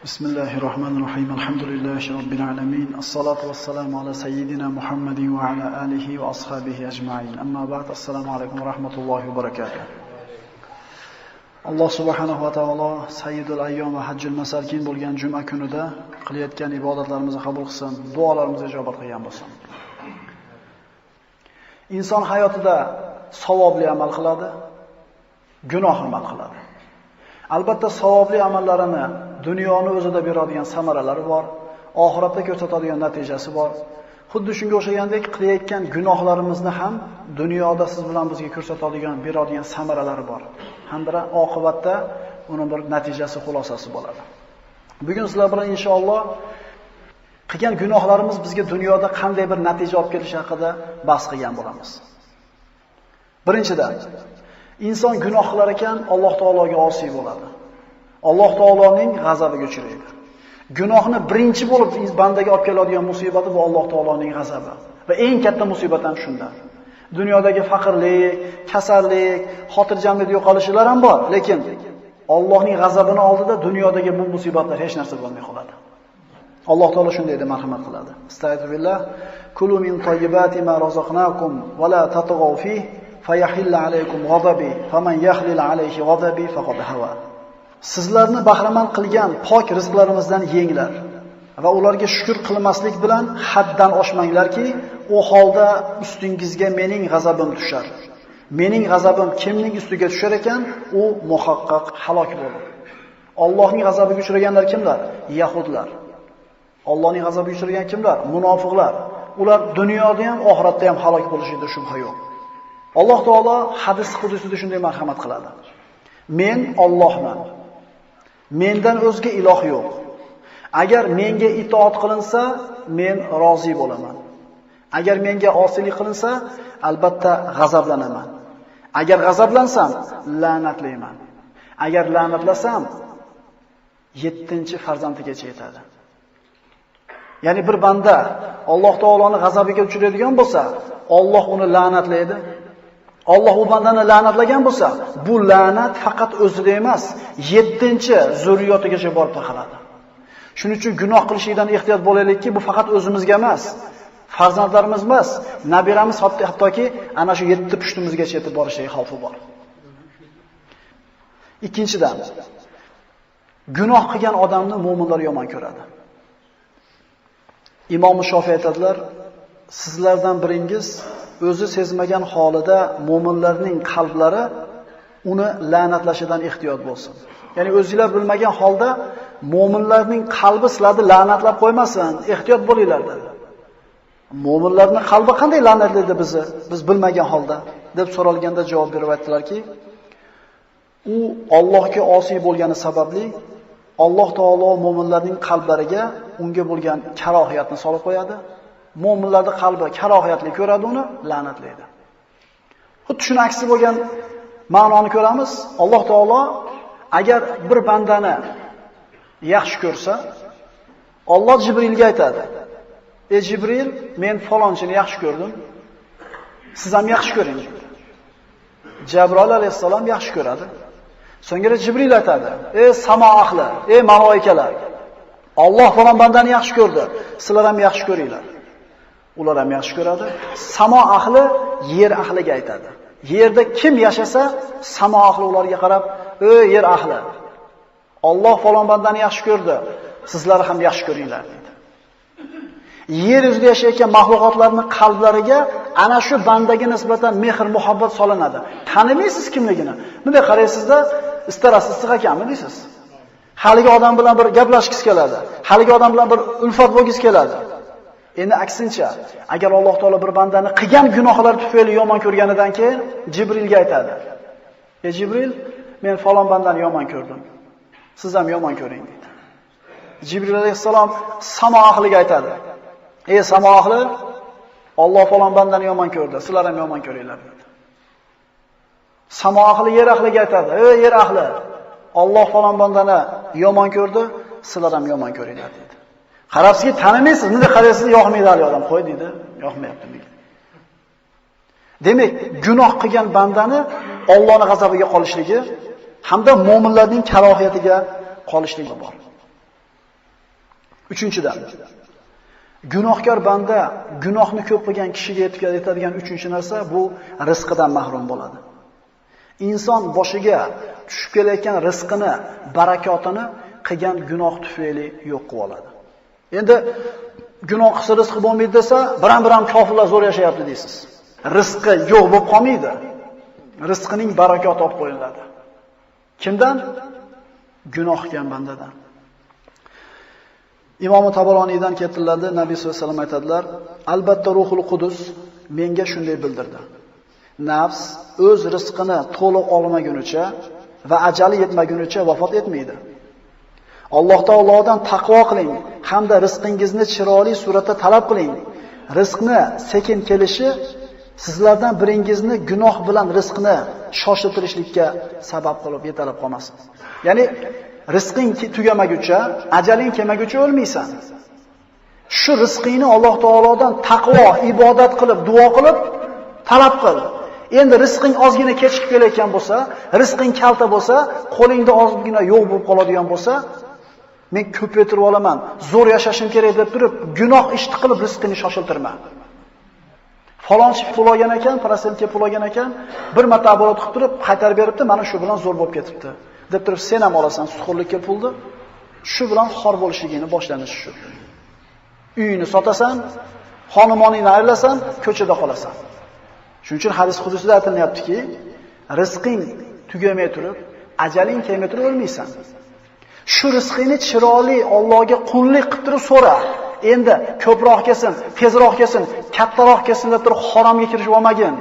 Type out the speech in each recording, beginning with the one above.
Bismillahirrahmanirrahim. Alhamdulillahi robbil alamin. Assalatu wassalamu ala sayyidina Muhammadin va ala alihi va ashabihi ajma'in. Amma ba'd. Assalomu alaykum va rahmatullohi va barakatuh. Alloh subhanahu va taolo sayyidul ayyom va hajjul masakin bo'lgan juma kunida qilayotgan ibodatlarimizni qabul qilsin, duolarimizni ijobat qilgan bo'lsin. Inson hayotida savobli amal qiladi, gunoh amal qiladi. Albatta savobli amallarini dunyoni o'zida beradigan samaralari bor, oxiratda ko'rsatadigan natijasi bor. Xuddi shunga o'xshagandek qilayotgan gunohlarimizni ham dunyoda siz bilan bizga ko'rsatadigan, beradigan samaralari bor. Hamda oqibatda uning bir natijasi, xulosasi bo'ladi. Bugun sizlar bilan inshaalloh qilgan gunohlarimiz bizga dunyoda qanday bir natija olib kelishi haqida bahs qilgan bo'lamiz. Birinchidan, inson gunoh qilar ekan, Alloh taologa osiy bo'ladi. Alloh taoloning g'azabiga uchraydi. Gunohni birinchi bo'lib bandaga olib keladigan musibati bu Alloh taoloning g'azabi. Va eng katta musibat ham shunda. Dunyodagi faqirlik, kasallik, xotirjamlik yo'qolishilar ham bor, lekin Allohning g'azabini oldida dunyodagi bu musibatlar hech narsa bo'lmay qoladi. Alloh taolo shunday deb marhamat qiladi. Astagfirullah. Kulu min tayyibati ma razaqnakum va la tatghaw fihi fayahilla alaykum ghadabi faman yahlil alayhi ghadabi faqad hawa. Sizlarni bahramand qilgan pok rizqlarimizdan yenglar va ularga shukr qilmaslik bilan haddan oshmanglarki, u holda ustingizga mening g'azabim tushar. Mening g'azabim kimning ustiga tushar ekan, u muhaqqaq halok bo'ladi. Allohning g'azabiga uchraganlar kimlar? Yahudlar. Allohning g'azabiga uchragan kimlar? Munofiqlar. Ular dunyoda ham, oxiratda ham halok bo'lishida shubha yo'q. Alloh taolo hadis qudusida shunday marhamat qiladi. Men Allohman. Mendan o'zga iloh yo'q. Agar menga itoat qilinsa, men rozi bo'laman. Agar menga osiylik qilinsa, albatta g'azablanaman. Agar g'azablansam, la'natlayman. Agar la'natlasam, 7-farzandigacha yetadi. Ya'ni bir banda Alloh taoloning g'azabiga uchraydigan bo'lsa, Alloh uni la'natlaydi. Alloh u bandani la'natlagan bo'lsa, bu la'nat faqat o'zida emas, 7-zurriyotigacha borib taqaladi. Shuning uchun gunoh qilishdan ehtiyot bo'laylikki, bu faqat o'zimizga emas, farzandlarimiz emas, nabiramiz hattoki ana shu 7 pushtimizgacha yetib borishiga xavfi bor. Ikkinchidan, gunoh qilgan odamni mu'minlar yomon ko'radi. Imom Shofiy aytadilar, sizlardan biringiz o'zi sezmagan holida mu'minlarning qalblari uni la'natlashidan ehtiyot bo'lsin. Ya'ni o'zingizlar bilmagan holda mu'minlarning qalbi sizlarni la'natlab qo'ymasin, ehtiyot bo'linglar dedi. Mu'minlarning qalbi qanday la'natlaydi bizni, biz bilmagan holda deb so'ralganda javob berib aytdilarki, u Allohga osiy bo'lgani sababli Alloh taolo mu'minlarning qalblariga unga bo'lgan karohiyatni solib qo'yadi. Mu'minlarning qalbi karohiyatli ko'radi, uni la'natlaydi. Xuddi shuni aksi bo'lgan ma'noni ko'ramiz. Alloh taolo agar bir bandani yaxshi ko'rsa, Alloh Jibrilga aytadi: "Ey Jibril, men falonchini yaxshi ko'rdim. Siz ham yaxshi ko'ring." Jabroil alayhisalom yaxshi ko'radi. So'ngra Jibril aytadi: "Ey samo ahli, ey malaikalar, Alloh falon bandani yaxshi ko'rdi. Sizlar ham yaxshi ko'ringlar." Ular ham yaxshi ko'radi. Samo ahli yer ahliga aytadi. Yerda kim yashasa, samo ahli ularga qarab, "Ey yer ahli, Alloh falon bandani yaxshi ko'rdi. Sizlar ham yaxshi ko'ringlar" deydi. Yer yuzida yashayotgan mahluqotlarning qalblariga ana shu bandaga nisbatan mehr, muhabbat solinadi. Tanimaysiz kimligini. Bunday qaraysizda, istarasiz siz ekanmi deysiz. Haligi odam bilan bir gaplashkiz keladi. Haligi odam bilan bir ulfat bo'lgiz keladi. Endi aksincha, agar Alloh taolo bir bandani qilgan gunohlari tufayli yomon ko'rganidan keyin Jibrilga aytadi: "Ey Jibril, men falon bandani yomon ko'rdim. Siz ham yomon ko'ring" deydi. Jibril alayhisalom samo ahliga aytadi: "Ey samo ahli, Alloh falon bandani yomon ko'rdi. Sizlar ham yomon ko'ringlar" deydi. Samo ahli yer ahliga aytadi: "Ey yer ahli, Alloh falon bandani yomon ko'rdi. Sizlar ham yomon ko'ringlar" deydi. Qarabsizki, tanimaysiz, bunday qaraysiz, yoqmaydi hali odam, qo'y deydi, yoqmayapti menga. Demak, gunoh qilgan bandani Allohning g'azabiga qolishligi hamda mu'minlarning karohiyatiga qolishligi bor. Uchinchidan, gunohkor banda gunohni ko'p qilgan kishiga yetadigan uchinchi narsa bu rizqidan mahrum bo'ladi. Inson boshiga tushib kelayotgan rizqini, barakotini qilgan gunoh tufayli yo'q qilib oladi. Endi gunoh qilsa rizqi bo'lmaydi desa, biram kofirlar zo'r yashayapti deysiz. Rizqi yo'q bo'lib qolmaydi. Rizqining barakoti olib qo'yiladi. Kimdan? Gunoh qilgan bandadan. Imom Taboloniydan keltiriladi, Nabiy sollallohu alayhi vasallam aytadilar, albatta Ruhul Qudus menga shunday bildirdi. Nafs o'z rizqini to'liq olmagunicha va ajali yetmagunicha vafot etmaydi. Alloh taolodan taqvo qiling hamda rizqingizni chiroyli suratda talab qiling. Rizqni sekin kelishi sizlardan biringizni gunoh bilan rizqni shoshiltirishlikka sabab qilib yetalab qolmasin. Ya'ni rizqing tugamaguncha, ajaling kelmaguncha o'lmaysan. Shu rizqingni Alloh taolodan taqvo, ibodat qilib, duo qilib talab qil. Endi rizqing ozgina kechikib kelayotgan bo'lsa, rizqing kalta bo'lsa, qo'lingda ozgina yo'q bo'lib qoladigan bo'lsa, men ko'paytirib olaman, zo'r yashashim kerak deb turib, gunoh ishni qilib rizqini shoshiltirma. Falonchi pul olgan ekan, prosentga pul olgan ekan, bir marta aborot qilib turib, qaytarib beribdi, mana shu bilan zo'r bo'lib ketibdi. Deb turib sen ham olasan suxurlikka pulni. Shu bilan xor bo'lishligini boshlanishi shu. Uyini sotasan, xonamoningni aylasan, ko'chada qolasan. Shuning uchun hadis qudusida aytilyaptiki, rizqing tugamay turib, ajaling kelmay turib o'lmaysan. Shu rizqingni chiroyli Allohga qullik qilib turib so'ra. Endi ko'proq kelsin, tezroq kelsin, kattaroq kelsin deb turib haromga kirishib olmagin.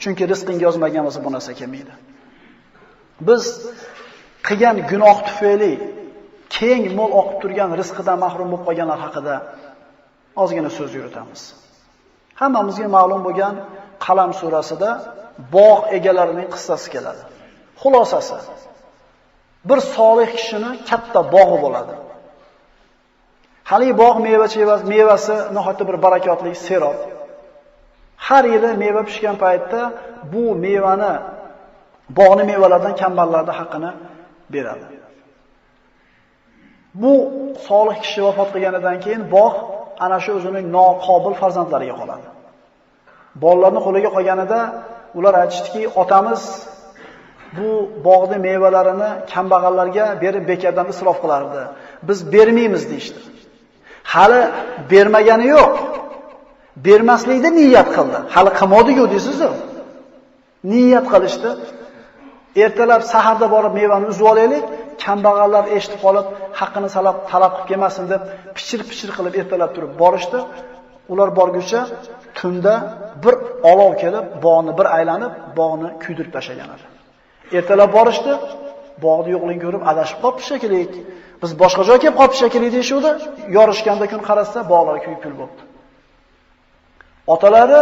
Chunki rizqingga yozmagan bo'lsa bu narsa kelmaydi. Biz qilgan gunoh tufayli keng mo'l oqib turgan rizqidan mahrum bo'lib qolganlar haqida ozgina so'z yuritamiz. Hammamizga ma'lum bo'lgan Qalam surasida bog' egalarining qissasi keladi. Xulosasi, bir solih kishini katta bog'i bo'ladi. Hali bog' mevasi nihoyatda bir barakotli, serob. Har yili meva pishgan paytda bu mevani, bog'ning mevalaridan kambag'allarning haqqini beradi. Bu solih kishi vafot qilganidan keyin bog' ana shu o'zining noqobil farzandlariga qoladi. Bolalarning qo'liga qolganida ular aytishdiki, otamiz bu bog'ning mevalarini kambag'allarga berib bekardan isrof qilardi. Biz bermaymiz deydi. Hali bermagani yo'q. Bermaslikda niyat qildi. Hali qilmadi-ku deysiz-ku. Niyat qilishdi. Ertalab saharda borib mevani uzib olaylik, kambag'allar eshitib qolib, haqqini talab qilib kelmasin deb pichir qilib ertalab turib borishdi. Ular borguncha tunda bir olov kelib, bog'ni bir aylanib, bog'ni kuydirib tashlagan edi. Ertalab borishdi, bog'ni yo'qligini ko'rib adashib qolibdi shekilli. Biz boshqa joyga kelib qolib shekilli deyshuvdi. Yorishganda kun qarasa, bog'lar kuyib bo'ldi. Otalari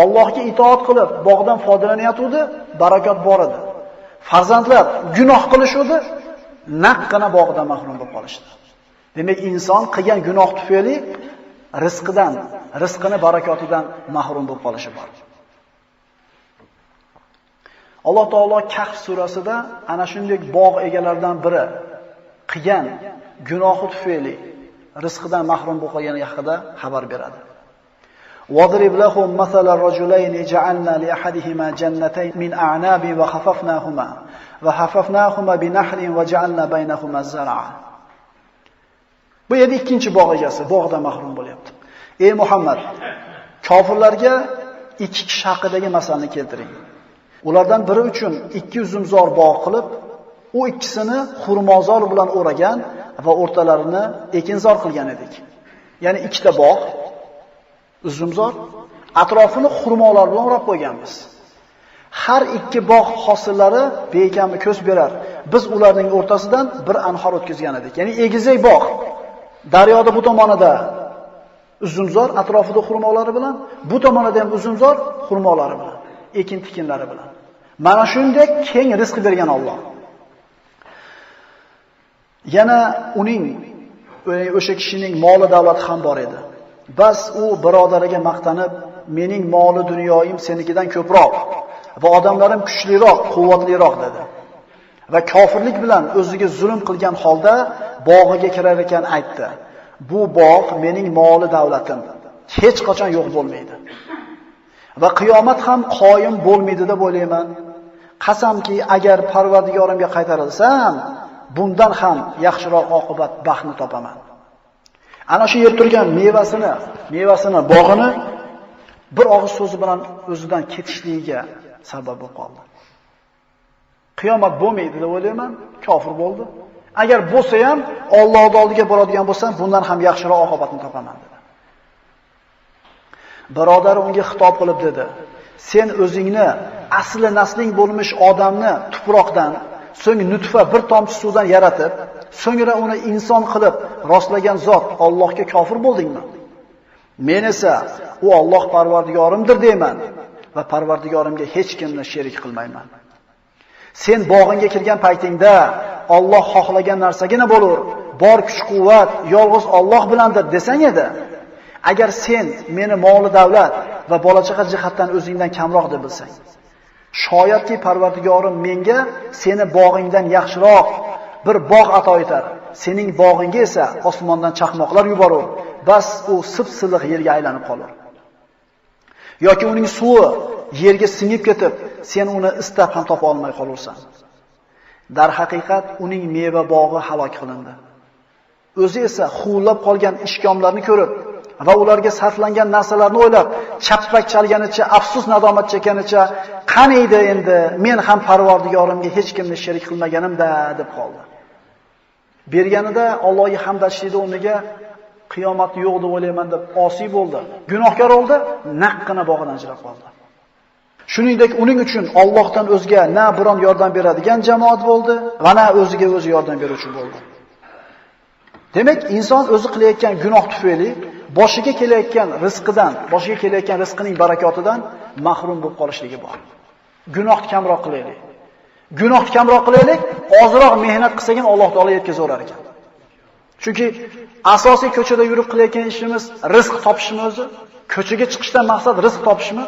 Allohga itoat qilib, bog'dan foydalanyotdi, barakot bor edi. Farzandlar gunoh qilishuvdi, naqqina bog'dan mahrum bo'lib qolishdi. Demak, inson qilgan gunoh tufayli rizqini barakotidan mahrum bo'lib qolishi bor. Alloh taolo Kahf surasida ana shunday bog' egalaridan biri qilgan gunohi tufayli rizqidan mahrum bo'lib qolgani haqida xabar beradi. وَضْرِبْ لَهُمْ مَثَلَ الرَّجُلَيْنِ جَعَلْنَا لِأَحَدِهِمَا جَنَّتَيْنِ مِنْ أَعْنَابٍ وَحَفَفْنَاهُمَا بِنَخْلٍ وَجَعَلْنَا بَيْنَهُمَا زَرْعًا. Bu yerda ikkinchi bog' egasi bog'dan mahrum bo'lyapti. Ey Muhammad, kofirlarga ikki kishi haqidagi masalani keltiring. Ulardan biri uchun 2 uzumzor bog' qilib, u ikkisini xurmozor bilan o'ragan va o'rtalarini ekinzor qilgan edik. Ya'ni ikkita bog' uzumzor, atrofini xurmolar bilan o'rab qo'yganmiz. Har ikki bog' hosillari bekamni ko'z berar. Biz ularning o'rtasidan bir anhor o'tkazgan edik. Ya'ni egizak bog'. Daryoda bu tomonida uzumzor, atrofida xurmolari bilan, bu tomonida ham uzumzor, xurmolari bilan, ekin-tikinlari bilan. Mana shunday keng rizq bergan Alloh. Yana uning o'sha kishining moli davlati ham bor edi. Bas u birodariga maqtanib, mening moli dunyoyim senikidan ko'proq va odamlarim kuchliroq, quvvatliroq dedi. Va kofirlik bilan o'ziga zulm qilgan holda bog'iga kirar ekan aytdi. bu bog' mening moli davlatim. Hech qachon yo'q bo'lmaydi. Va qiyomat ham qoyim bo'lmaydi deb o'ylayman. Qasamki, agar Parvardigorimga qaytarilsam, bundan ham yaxshiroq oqibat baxtni topaman. Ana shu yer turgan mevasini, bog'ini bir og'iz so'zi bilan o'zidan ketishligiga sabab bo'lib qoldi. Qiyomat bo'lmaydi deb o'ylayman, kofir bo'ldi. Agar bo'lsa ham Allohning oldiga boradigan bo'lsam, bundan ham yaxshiroq oqibatni topaman dedi. Birodar unga xitob qilib dedi: "Sen o'zingni asli nasling bo'lmish odamni tuproqdan, so'ng nutfa bir tomchi suvdan yaratib, so'ngra uni inson qilib rostlagan zot Allohga kofir bo'ldingmi? Men esa u Alloh Parvardigorimdir deyman va Parvardigorimga hech kimni sherik qilmayman. Sen bog'ingga kirgan paytingda Alloh xohlagan narsagina bo'lur, bor kuch-quvvat yolg'iz Alloh bilandir desang edi. Agar sen meni moli davlat va bola-chaqa jihatdan o'zingdan kamroq deb bilsang, shoyatki Parvardigorim menga seni bog'ingdan yaxshiroq bir bog' ato etar. Sening bog'ingga esa osmondan chaqmoqlar yuborur, bas u sip-siliq yerga aylanib qolur. Yoki uning suvi yerga singib ketib, sen uni istab ham topa olmay qolursan. Dar haqiqat uning meva bog'i halok qilindi. O'zi esa huvlab qolgan ishkomlarni ko'rib va ularga sarflangan narsalarni o'ylab, chappak chalganicha, afsus nadomat chekanicha, qaniydi endi men ham Parvardigorimga hech kimni sherik qilmaganimda deb qoldi. Berganida Allohga hamd aytishdi, o'rniga qiyomat yo'q deb o'ylayman deb osiy bo'ldi. Gunohkor bo'ldi, naqqina bog'idan ajrab qoldi. Shuningdek, uning uchun Allohdan o'zga na biron yordam beradigan jamoat bo'ldi va na o'ziga o'zi yordam beruvchi bo'ldi. Demak, inson o'zi qilayotgan gunoh tufayli boshiga kelayotgan rizqining barakotidan mahrum bo'lib qolishligi bor. Gunohni kamroq qilaylik. Ozroq mehnat qilsak ham Alloh taolo yetkazaverar ekan. Chunki asosiy ko'chada yurib qilayotgan ishimiz rizq topishmi o'zi? Ko'chaga chiqishdan maqsad rizq topishmi?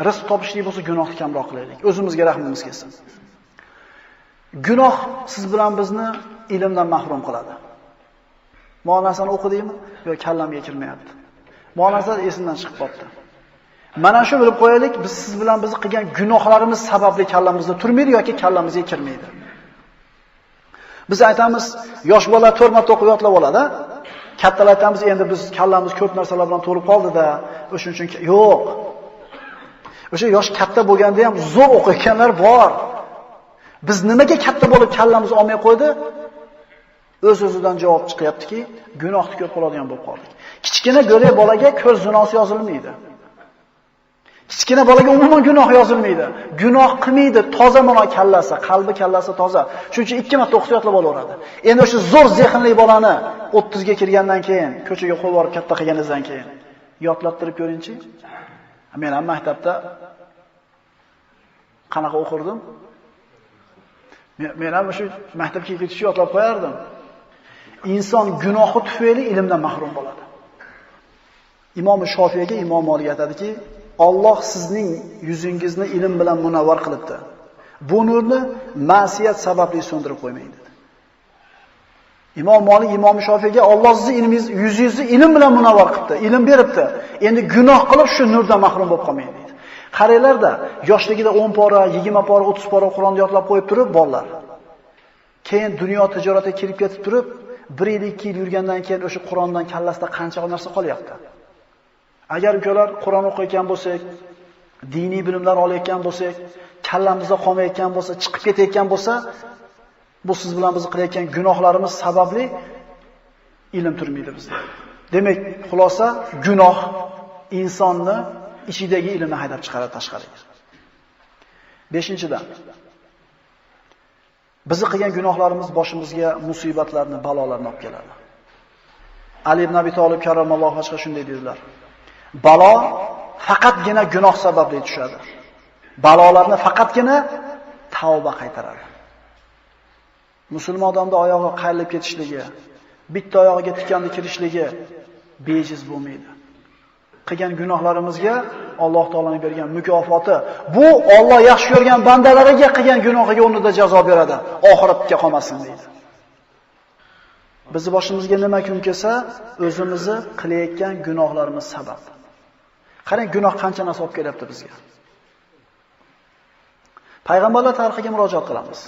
Rizq topishlik bo'lsa gunohni kamroq qilaylik. O'zimizga rahmimiz kelsin. Gunoh siz bilan bizni ilmdan mahrum qiladi. Bu narsani o'qidingmi? Yo'q, kallamga kirmayapti. Bu narsa esimdan chiqib qoldi. Mana shu bilib qo'yaylik, biz siz bilan biz qilgan gunohlarimiz sababli kallamizda turmaydi yoki kallamizga kirmaydi. Biz aytamiz, yosh bola 4 marta o'qib yotlab oladi. Kattalar aytamiz, endi biz kallamiz ko'p narsalar bilan to'lib qoldi-da, o'shuning uchun yo'q. O'sha yosh katta bo'lganda ham zo'r o'qiyotganlar bor. Biz nimaga katta bo'lib kallamiz olmay qo'ydi? O'z-o'zidan javob chiqyaptiki, gunohni ko'p qiladigan bo'lib qoldik. Kichkina go'lak bolaga ko'z zinosi yozilmaydi. Kichkina bolaga umuman gunoh yozilmaydi. Gunoh qilmaydi, toza mana kallasi, qalbi kallasi toza. Shuning uchun 2 marta o'qib yotlab olaveradi. Endi o'sha zo'r zehnli bolani 30 ga kirgandan keyin, ko'chaga qo'yib borib katta qilganingizdan keyin yotlattirib ko'ringchi. Men ham maktabda qanaqa o'qirdim? Men ham shu maktabga ketishni yotlab qo'yardim. Inson gunohi tufayli ilmdan mahrum bo'ladi. Imom Shofiyga Imom Malik aytadiki, Alloh sizning yuzingizni ilm bilan munavvar qilibdi. Bu nurni ma'siyat sababli so'ndirib qo'ymaydi. Imom Malik Imom Shofiyga Alloh sizning yuzingizni ilm bilan munavvar qilibdi, ilm beribdi. Endi gunoh qilib shu nurdan mahrum bo'lib qolmaydi deydi. Qaranglarda, yoshligida 10 pora, 20 pora, 30 pora Qur'onni yodlab qo'yib turib bolalar. Keyin dunyo tijoratga kirib ketib turib, 1 yil 2 yil yurgandan keyin o'sha Qur'ondan kallasida qancha narsa qolyapti. Agar ukalar Qur'on o'qiyotgan bo'lsak, diniy bilimlar olayotgan bo'lsak, kallamizda qolmayotgan bo'lsa, chiqib ketayotgan bo'lsa, bu siz bilan biz qilayotgan gunohlarimiz sababli ilm turmaydi bizda. Demak, xulosa gunoh insonni ichidagi ilmni haydab chiqaradi tashqariga. 5-dan bizni qilgan gunohlarimiz boshimizga musibatlarni, balolarni olib keladi. Ali ibn Abi Talib karramallohu vajhiga shunday dedilar: Balo faqatgina gunoh sababli tushadi. Balolarni faqatgina tavba qaytaradi. Musulmon odamning oyog'i qayrilib ketishligi, bitta oyog'iga tikanni kirishligi bejiz bo'lmaydi. Qilgan gunohlarimizga Alloh taolaning bergan mukofoti, bu Alloh yaxshi ko'rgan bandalariga qilgan gunohiga o'rnida jazo beradi, oxiratga qolmasin deydi. bizni boshimizga nima kun kelsa, o'zimizni qilayotgan gunohlarimiz sabab. Qarang, gunoh qancha narsa olib kelyapti bizga. Payg'ambarlar tarixiga murojaat qilamiz.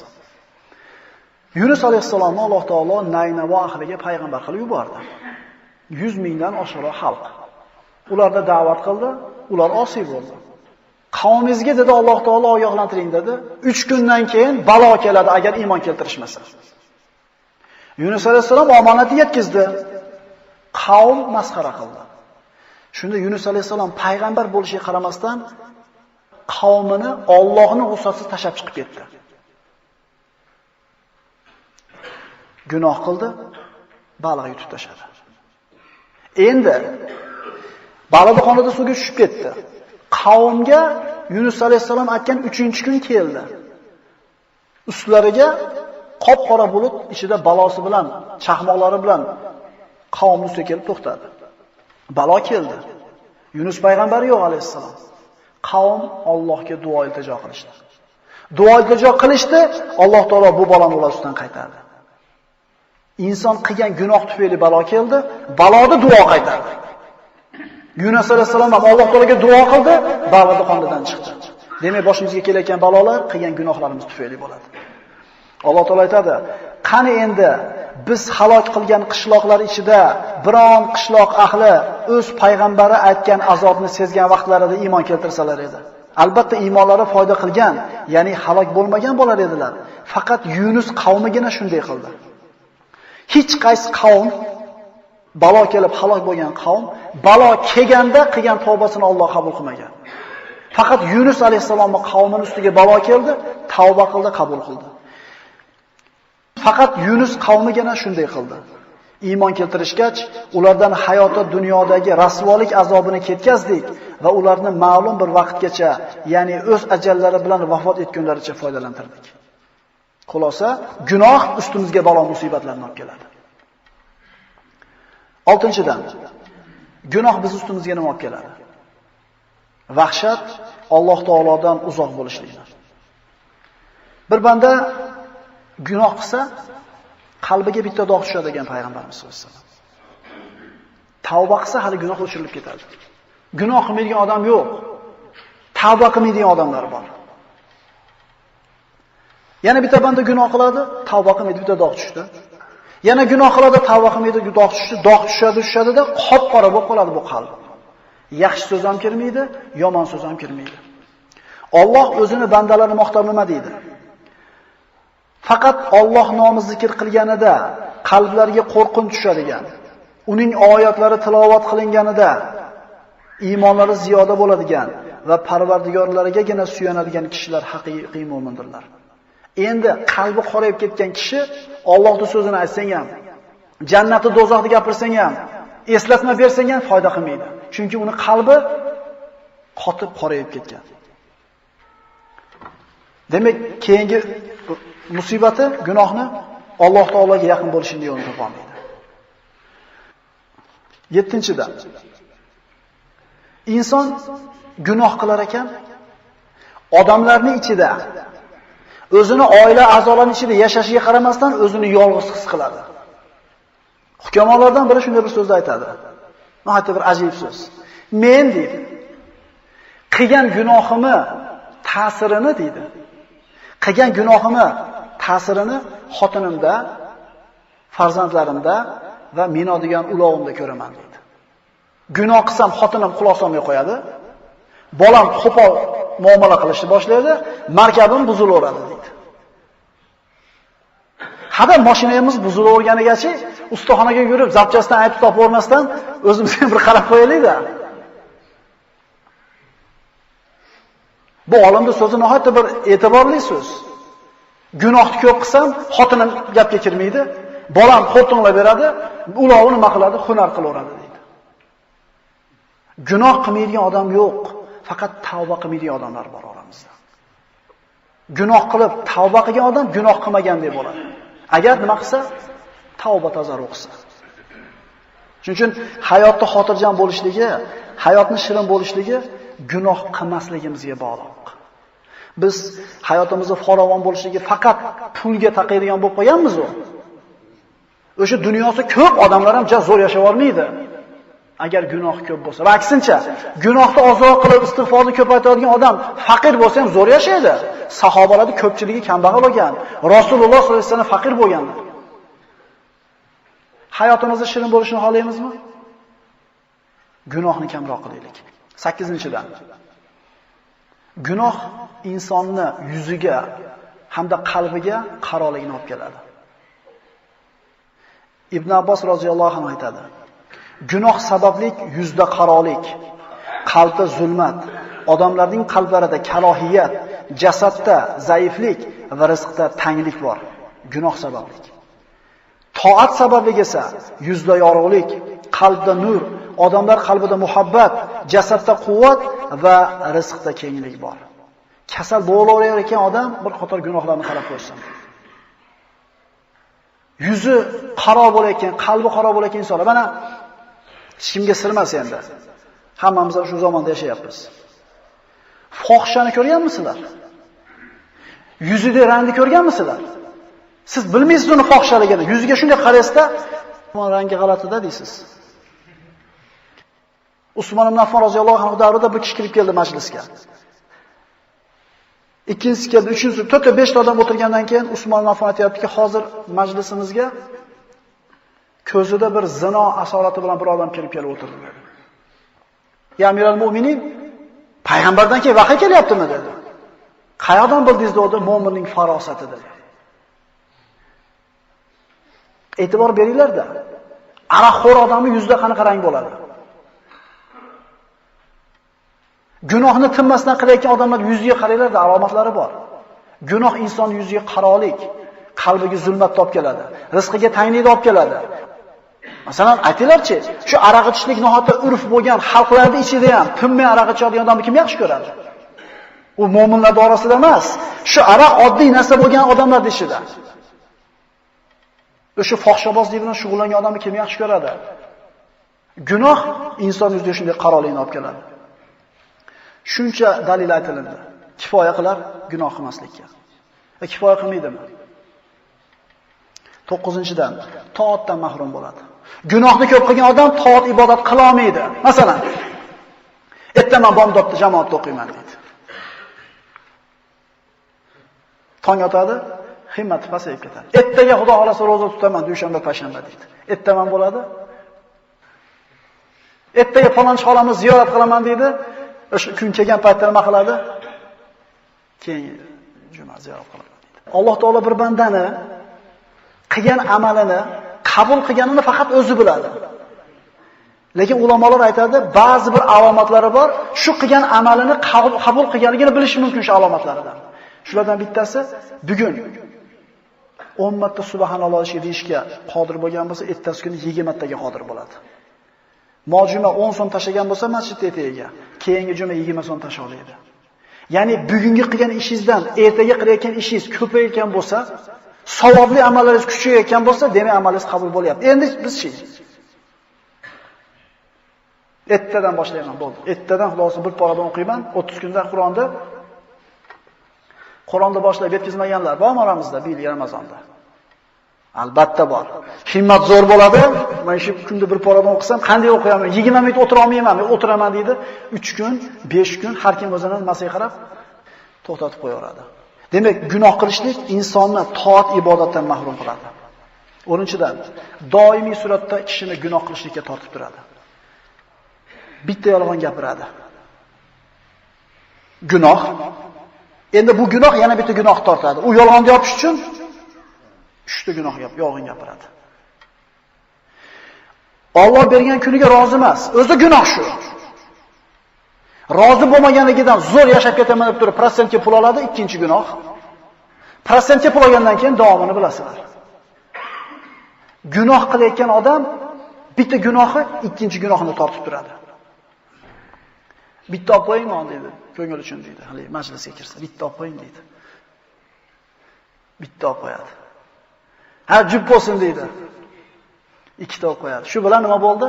Yunus alayhissalomni Alloh taolo Naynavo ahliga payg'ambar qilib yubordi. 100 mingdan oshiqroq xalq. Ularga da'vat qildi, ular osiy bo'ldi. Qavmingizga dedi Alloh taolo ogohlantiring dedi. 3 kundan keyin balo keladi agar iymon keltirishmasa. Yunus alayhissalom omonatni yetkazdi. Qavm masxara qildi. Shunda Yunus alayhissalom payg'ambar bo'lishiga qaramasdan qavmini Allohning ruxsatsiz tashab chiqib ketdi. Gunoh qildi, baliq yutib tashladi. Endi baliq qonida suvga tushib ketdi. Qavmga Yunus alayhissalom aytgan 3-kun keldi. Ustlariga qop-qora bulut ichida balosi bilan, chaqmoqlari bilan qavmning ustiga kelib to'xtadi. Balo keldi. Yunus payg'ambar yo'q alayhissalom. Qavm Allohga duo iltijo qilishdi. Duo iltijo qilishdi, Alloh taolo bu baloni ular ustidan qaytardi. Inson qilgan gunoh tufayli balo keldi, baloni duo qaytardi. Yunus alayhissalom ham Alloh taologa duo qildi, baloda qonidan chiqdi. Demak, boshimizga kelayotgan balolar qilgan gunohlarimiz tufayli bo'ladi. Alloh taolo aytadi: "Qani endi biz halok qilgan qishloqlar ichida biron qishloq ahli o'z payg'ambari aytgan azobni sezgan vaqtlarida iymon keltirsalar edi. Albatta iymonlari foyda qilgan, ya'ni halok bo'lmagan bo'lar edilar. Faqat Yunus qavmigina shunday qildi." Hech qaysi qavm balo kelib halok bo'lgan qavm balo kelganda qilgan tavbasini Alloh qabul qilmagan. Faqat Yunus alayhissalomning qavmining ustiga balo keldi, tavba qildi, qabul qildi. Faqat Yunus qavmigina shunday qildi. Iymon keltirishgach, ulardan hayoti dunyodagi rasvolik azobini ketkazdik va ularni ma'lum bir vaqtgacha, ya'ni o'z ajallari bilan vafot etgunlaricha foydalantirdik. Xulosa, gunoh ustimizga balo musibatlarni olib keladi. 6-dan, gunoh biz ustimizga nima olib keladi? Vahshat, Alloh taolodan uzoq bo'lishlikdir. Bir banda gunoh qilsa, qalbiga bitta dog' tushadi degan payg'ambarimiz sollallohu alayhi vasallam. Tavba qilsa hali gunoh o'chirilib ketadi. Gunoh qilmaydigan odam yo'q. Tavba qilmaydigan odamlar bor. Yana bitta banda gunoh qiladi, tavba qilmaydi, bitta dog' tushdi. Yana gunoh qiladi, tavba qilmaydi, dog' tushdi, dog' tushadi-da qop-qora bo'lib qoladi bu qalb. Yaxshi so'z ham kirmaydi, yomon so'z ham kirmaydi. Alloh o'zini bandalarini maqtab nima deydi? Faqat Alloh nomi zikr qilganida qalblarga qo'rqinch tushadigan, uning oyatlari tilovat qilinganida iymonlari ziyoda bo'ladigan va Parvardigorlarigagina suyanadigan kishilar haqiqiy mo'mindirlar. Endi qalbi qorayib ketgan kishi Allohning so'zini aytsang ham, jannatni do'zaxni gapirsang ham, eslatma bersang ham foyda qilmaydi. Chunki uni qalbi qotib qorayib ketgan. Demak, keyingi musibati gunohni Alloh taologa yaqin bo'lishini yo'lini topolmaydi. 7-dan, inson gunoh qilar ekan, odamlarning ichida o'zini oila a'zolarining ichida yashashiga qaramasdan o'zini yolg'iz his qiladi. Hukmronlardan biri shunday bir so'zni aytadi. Nihoyatda bir ajib so'z. Men deydi, qilgan gunohimni ta'sirini deydi. Qilgan gunohimni ta'sirini xotinimda, farzandlarimda va minadigan ulovimda ko'raman deydi. Gunoh qilsam xotinim quloq solmay qo'yadi. Bolam qo'pol muomala qilishni boshlaydi, markabim buzilaveradi deydi. Hada mashinamiz buzilaverganigacha ustaxonaga yurib, zapchastdan aytib topavermasdan o'zimizga bir qarab qo'yaylik-da. Bu olimning so'zi nihoyatda bir e'tiborli so'z. Gunohni ko'p qilsam, xotinim gapga kirmaydi, bolam qo'rqinlab beradi, ulovini nima qiladi, hunar qilaveradi deydi. Gunoh qilmaydigan odam yo'q, faqat tavba qilmaydigan odamlar bor oramizda. Gunoh qilib tavba qilgan odam gunoh qilmagandek bo'ladi. Agar nima qilsa, tavba tazarru qilsa. Shuning uchun hayotda xotirjam bo'lishligi, hayotning shirin bo'lishligi gunoh qilmasligimizga bog'liq. Biz hayotimizda farovon bo'lishligi faqat pulga taqaydigan bo'lib qo'yganmiz-ku. O'sha dunyosi ko'p odamlar ham zo'r yashab olmaydi. Agar gunoh ko'p bo'lsa. Va aksincha, gunohni ozroq qilib istig'forni ko'paytiradigan odam faqir bo'lsa ham zo'r yashaydi. Sahobalarning ko'pchiligi kambag'al bo'lgan. Rasululloh sollallohu alayhi vasallam faqir bo'lganlar. Hayotimizda shirin bo'lishini xohlaymizmi? Gunohni kamroq qilaylik. 8-dan. Gunoh insonni yuziga hamda qalbiga qaroligini olib keladi. Ibn Abbos roziyallohu anhu aytadi: Gunoh sababli yuzda qarolik, qalbda zulmat, odamlarning qalblarida kalohiyat, jasadda zaiflik va rizqda tanglik bor. Gunoh sababli. Toat sababli esa yuzda yorug'lik, qalbda nur, odamlar qalbida muhabbat, jasadda quvvat va rizqda kenglik bor. Kasal bo'laverayotgan odam bir qator gunohlarni qarab ko'rsin. Yuzi qaro bo'layotgan, qalbi qaro bo'layotgan insonlar mana hech kimga sir emas endi. Hammamiz shu zamonda yashayapmiz. Fohishani ko'rganmisizlar? Yuzida rangni ko'rganmisizlar? Siz bilmaysiz uni fohishaligini. Yuziga shunday qarasda, "Uning rangi g'alati-da" deysiz. Usmon ibn Affon roziyallohu anhu davrida bir kishi kirib keldi majlisga. Ikkinchisi keldi, uchinchisi, to'rtta 5 ta odam o'tirgandan keyin Usmon ibn Affon aytayaptiki, "Hozir majlisimizga ko'zida bir zino asorati bilan bir odam kirib o'tirdi" dedi. "Ya Amiral Mu'minin, payg'ambardan keyin vahiy kelyaptimi?" dedi. "Qayoqdan bildingiz?" dedi. "Mo'minning farosati" dedi. E'tibor beringlar-da. Aroqxo'r odamning yuzida qanaqa rang bo'ladi? Gunohni tinmasdan qilayotgan odamlar yuziga qaranglar-da, alomatlari bor. Gunoh inson yuziga qarolik, qalbiga zulmat olib keladi, rizqiga tanglikni olib keladi. Masalan, aytinglarchi, shu aroq ichishlik nihoyatda urf bo'lgan xalqlarning ichida ham tinmay aroq ichadigan odamni kim yaxshi ko'radi? U mo'minlar orasida emas, shu aroq oddiy narsa bo'lgan odamlar ichida. O'sha fohishabozlik bilan shug'ullangan odamni kim yaxshi ko'radi? Gunoh inson yuziga shunday qarolikni olib keladi. Shuncha dalil aytilindi. Kifoya qilar gunoh qilmaslikka. Kifoya qilmaydimi? 9-dan toatdan mahrum bo'ladi. Gunohni ko'p qilgan odam toat ibodat qila olmaydi. Masalan, ertaman bomdodda jamoatda o'qiyman deydi. Tong otadi, himmati pasayib ketadi. Ertaga Xudo xolasa roza tutaman, dushanba, payshanba deydi. Ertaman bo'ladi. Ertaga falonchi xolamizni ziyorat qilaman deydi. O'sha kun kelgan paytda nima qiladi? Keyin juma ziyorat qiladi deydi. Alloh taolo bir bandani qilgan amalini qabul qilganini faqat o'zi biladi. Lekin ulamolar aytadi, ba'zi bir alomatlari bor, shu qilgan amalini qabul qilganligini bilish mumkin shu alomatlaridan. Shulardan bittasi bugun 10 marta subhanalloh deyishga qodir bo'lgan bo'lsa, ertasi kuni 20 taga qodir bo'ladi. Mojuma 10 so'm tashagan bo'lsa masjid etagiga, keyingi juma 20 so'm tashalaydi. Ya'ni bugungi qilgan ishingizdan ertaga qilayotgan ishingiz ko'paygan bo'lsa, savobli amallaringiz kuchayayotgan bo'lsa, demak amalingiz qabul bo'lyapti. Endi biz-chi? Ertadan boshlayman, bo'ldi. Ertadan xulosa bir paradan o'qiyman, 30 kunda Qur'onni boshlab yetkazmaganlar bormi oramizda bu yil Ramazonda? Albatta bor. Himmat zo'r bo'ladi. Men shu kunda bir paradan o'qisam, qanday o'qiyaman? 20 minut o'tira olmayman, men o'tiraman deydi. 3 kun, 5 kun har kim o'zining nimasiga qarab to'xtatib qo'yaveradi. Demak, gunoh qilishlik insonni toat ibodatdan mahrum qiladi. 10-dan doimiy suratda kishini gunoh qilishlikka tortib turadi. Bitta yolg'on gapiradi. Gunoh. Endi bu gunoh yana bitta gunoh tortadi. U yolg'onni yopish uchun 3 ta gunoh yolg'on gapiradi. Alloh bergan kuniga rozi emas. O'zi gunoh shu. Rozi bo'lmaganligidan zo'r yashab ketaman deb turib, prosentga pul oladi, ikkinchi gunoh. Prosentga pul olgandan keyin davomini bilasizlar. Gunoh qilayotgan odam bitta gunohi ikkinchi gunohini tortib turadi. Bitta olib qo'yingmi deydi, ko'ngil uchun deydi. Hali majlisga kirsa, bitta olib qo'ying deydi. Bitta olib qo'yadi. Ha, jub bo'lsin deydi. Ikkita olib qo'yadi. Shu bilan nima bo'ldi?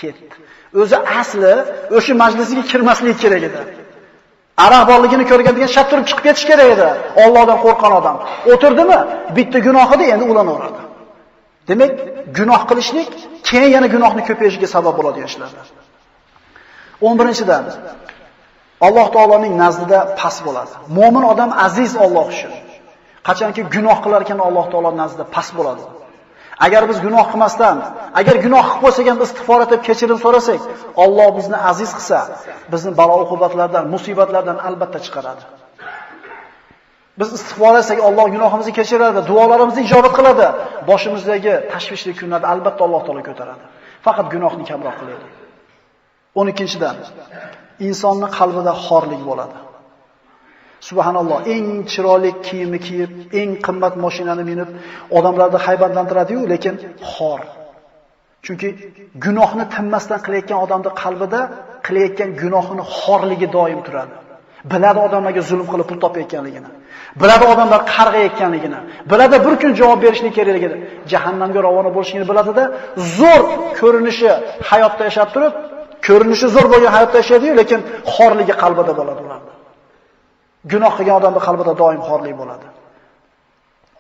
Ketdi. O'zi asli o'sha majlisga kirmasligi kerak edi. Aroq borligini ko'rgandan keyin turib chiqib ketish kerak edi. Allohdan qo'rqqan odam. O'tirdimi? Bitta gunohida endi ulanaveradi. Demak, gunoh qilishlik keyin yana gunohni ko'payishiga sabab bo'ladigan ishlardir. 11-dan Alloh taoloning nazdida past bo'ladi. Mo'min odam aziz Alloh uchun. Qachonki gunoh qilar ekan Alloh taolo nazdida past bo'ladi. Agar biz gunoh qilmasdan, agar gunoh qilib qo'ysak ham istig'for etib kechirim so'rasak, Alloh bizni aziz qilsa, bizni balo-uqubatlardan, musibatlardan albatta chiqaradi. Biz istig'for etsak, Alloh gunohimizni kechiradi, duolarimizni ijobat qiladi. Boshimizdagi tashvishli kunlarda albatta Alloh taolo ko'taradi. Faqat gunohni kamroq qilaylik. 12-dan insonning qalbida xorlik bo'ladi. Subhanalloh, eng chiroyli kiyimni kiyib, eng qimmat mashinani minib, odamlarni haybatlantiradi-yu, lekin xor. Chunki gunohni tinmasdan qilayotgan odamning qalbida qilayotgan gunohini xorligi doim turadi. Biladi odamlarga zulm qilib pul topayotganligini. Biladi odamlar qarg'ayotganligini. Biladi bir kun javob berishlik kerakligini. Jahannamga ravona bo'lishini biladi-da, zo'r ko'rinishi hayotda yashab turib, ko'rinishi zo'r bo'lgan hayotda yashaydi-yu, lekin xorligi qalbida bo'ladi ularning. Gunoh qilgan odamning qalbida doim xorlik bo'ladi.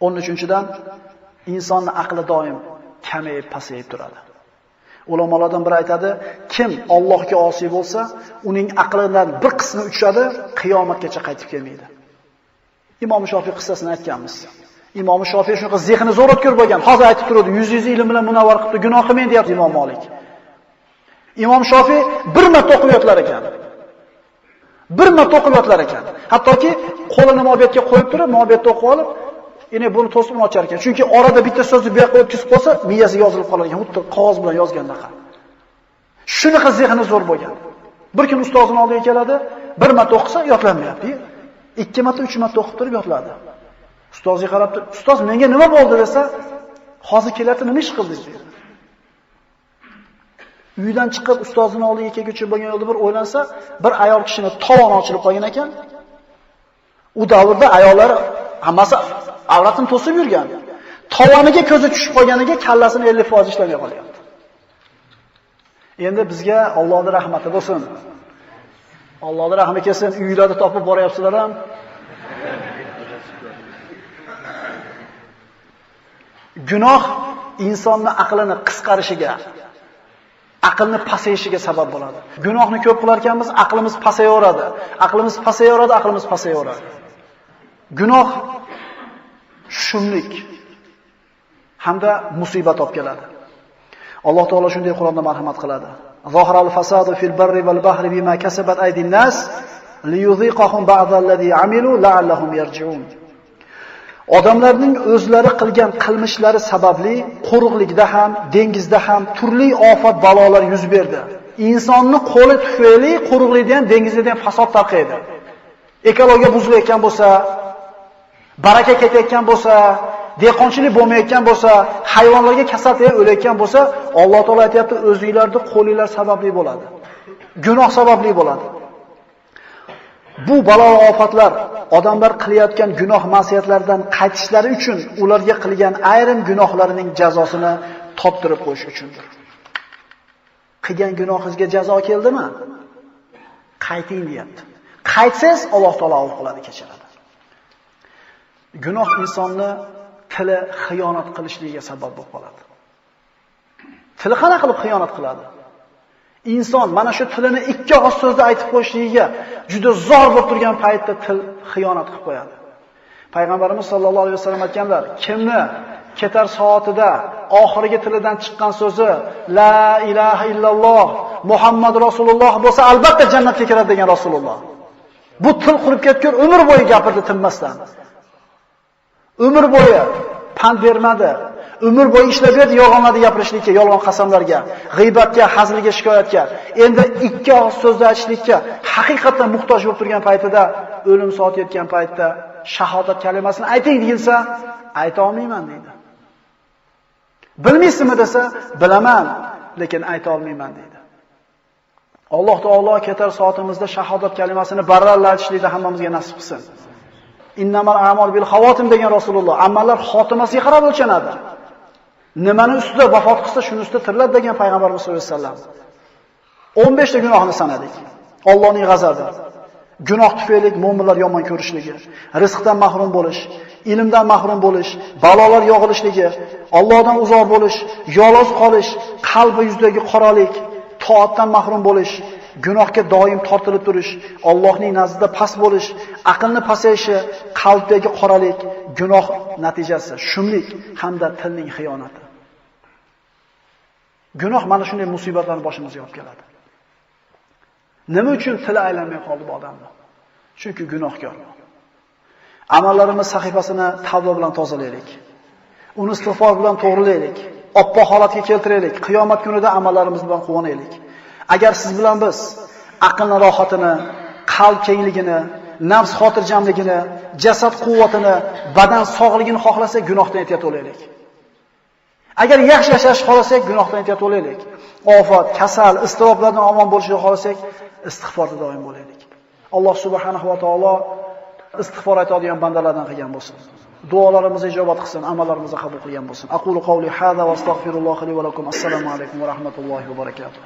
13-dan insonning aqli doim kamayib, pasayib turadi. Ulamolardan biri aytadi, kim Allohga osiy bo'lsa, uning aqlidan bir qismi uchadi, qiyomatgacha qaytib kelmaydi. Imom Shofiy qissasini aytganmiz. Imom Shofiy shunaqa zehni zo'r o'tkir bo'lgan. Hozir aytib turadi, 100 ilm bilan munavvar qilib gunoh qilmang deyapti Imom Malik. Imom Shofiy bir marta o'qib yotlar ekan. Bir marta o'qib yotlar ekan. Hattoki qo'lini mo'biyatga qo'yib turib, mo'biyatda o'qib olib, yana buni to'sib ochar ekan. Chunki orada bitta so'zni bu yoqqa o'tkazib qo'ysa, miyasiga yozilib qolar ekan, xuddi qog'oz bilan yozgandaqa. Shunaqa zehni zo'r bo'lgan. Bir kun ustozining oldiga keladi, bir marta o'qisa yodlanmayapti. 2 marta, 3 marta o'qib turib yodladi. Ustozga qarab turib, "Ustoz, menga nima bo'ldi?" desa, "Hozir kelayapti, nima ish qildingiz?" dedi. Uydan chiqib ustozining oldiga kelguncha bo'lgan yo'lda bir o'ylansa, bir ayol kishini tovoni ochilib qolgan ekan. U davrda ayollar hammasi avratini to'sib yurgan. Tovoniga ko'zi tushib qolganiga kallasini 50% ishlamay qolyapti. Endi bizga Allohning rahmati bo'lsin. Allohning rahmi kelsin, uylarda topib boryapsizlar ham. Gunoh insonning aqlini qisqarishiga, aqlni pasayishiga sabab bo'ladi. Gunohni ko'p qilar ekanmiz, aqlimiz pasayaveradi. Aqlimiz pasayaveradi, aqlimiz pasayaveradi. Gunoh shumlik hamda musibat olib keladi. Alloh taolo shunday Qur'onda marhamat qiladi. Zohiral fasadu fil barri val bahri bima kasabat aydin nas liyuziqahum ba'dallazi amilu la'allahum yarji'un. Odamlarning o'zlari qilgan qilmishlari sababli quruqlikda ham, dengizda ham turli ofat balolar yuz berdi. Insonning qo'li tufayli quruqlikda ham, dengizda ham fasod tarqaydi. Ekologiya buzilayotgan bo'lsa, baraka ketayotgan bo'lsa, dehqonchilik bo'lmayotgan bo'lsa, hayvonlarga kasallik o'layotgan bo'lsa, Alloh taolo aytayapti, o'zingizlarni qo'linglar sababli bo'ladi. Gunoh sababli bo'ladi. Bu balo va ofatlar odamlar qilayotgan gunoh ma'siyatlaridan qaytishlari uchun ularga qilgan ayrim gunohlarining jazosini toptirib qo'yish uchundir. Qilgan gunohingizga jazo keldimi? Qayting deyapti. Qaytsangiz Alloh taolo afv qiladi, kechiradi. Gunoh insonni tili xiyonat qilishligiga sabab bo'lib qoladi. Tili qana qilib xiyonat qiladi? Inson mana shu tilini ikki og'iz so'zda aytib qo'yishligiga juda zo'r bo'lib turgan paytda til xiyonat qilib qo'yadi. Payg'ambarimiz sollallohu alayhi vasallam aytganlar, kimni ketar soatida oxirgi tilidan chiqqan so'zi la ilaha illalloh Muhammad Rasululloh bo'lsa, albatta jannatga kiradi degan Rasululloh. Bu til qurib ketgan, umr bo'yi gapirdi tinmasdan. Umr bo'yi pand bermadi. Umr bo'yi ishlab berdi yolg'onlarni gapirishlikka, yolg'on qasamlarga, g'iybatga, hazilga, shikoyatga. Endi ikki og'iz so'zda aytishlikka haqiqatan muhtoj bo'lib turgan paytida, o'lim soati yetgan paytda shahodat kalimasini ayting deyilsa, ayta olmayman deydi. Bilmaysizmi desa, bilaman, lekin ayta olmayman deydi. Alloh taolo ketar soatimizda shahodat kalimasini baralla aytishlikda hammamizga nasib qilsin. Innamal a'mol bil xavotim degan Rasululloh, amallar xotimasiga qarab o'lchanadi. Nimani ustida vafot qilsa, shuni ustida tiriladi degan payg'ambarimiz sollallohu alayhi vasallam. 15 ta gunohni sanadik. Allohning g'azabi. Gunoh tufayli mu'minlar yomon ko'rishligi, rizqdan mahrum bo'lish, ilmdan mahrum bo'lish, balolar yog'ilishligi, Allohdan uzoq bo'lish, yolg'iz qolish, qalbi yuzidagi qoralik, toatdan mahrum bo'lish, gunohga doim tortilib turish, Allohning nazdida past bo'lish, aqlni pasayishi, qalbdagi qoralik, gunoh natijasi, shumlik hamda tilning xiyonati. Gunoh mana shunday musibatlarni boshimizga olib keladi. Nima uchun tili aylanmay qoldi bu odamni? Chunki gunohkor. Amallarimiz sahifasini tavba bilan tozalaylik. Uni istig'for bilan to'g'rilaylik. Oppoq holatga keltiraylik. Qiyomat kunida amallarimiz bilan quvonaylik. Agar siz bilan biz aqlning rohatini, qalb kengligini, nafs xotirjamligini, jasad quvvatini, badan sog'ligini xohlasak, gunohdan ehtiyot bo'laylik. Agar yaxshi yashash xohlasak, gunohdan ehtiyot bo'laylik. Ofat, kasal, iztiroblardan omon bo'lishni xohlasak, istig'forda doim bo'laylik. Alloh subhanahu va taolo istig'for aytadigan bandalardan qilgan bo'lsin. Duolarimizni ijobat qilsin, amallarimizni qabul qilgan bo'lsin. Aqulu qawli hada va astagfirullohi li va lakum. Assalomu alaykum va rahmatullohi va barakatuh.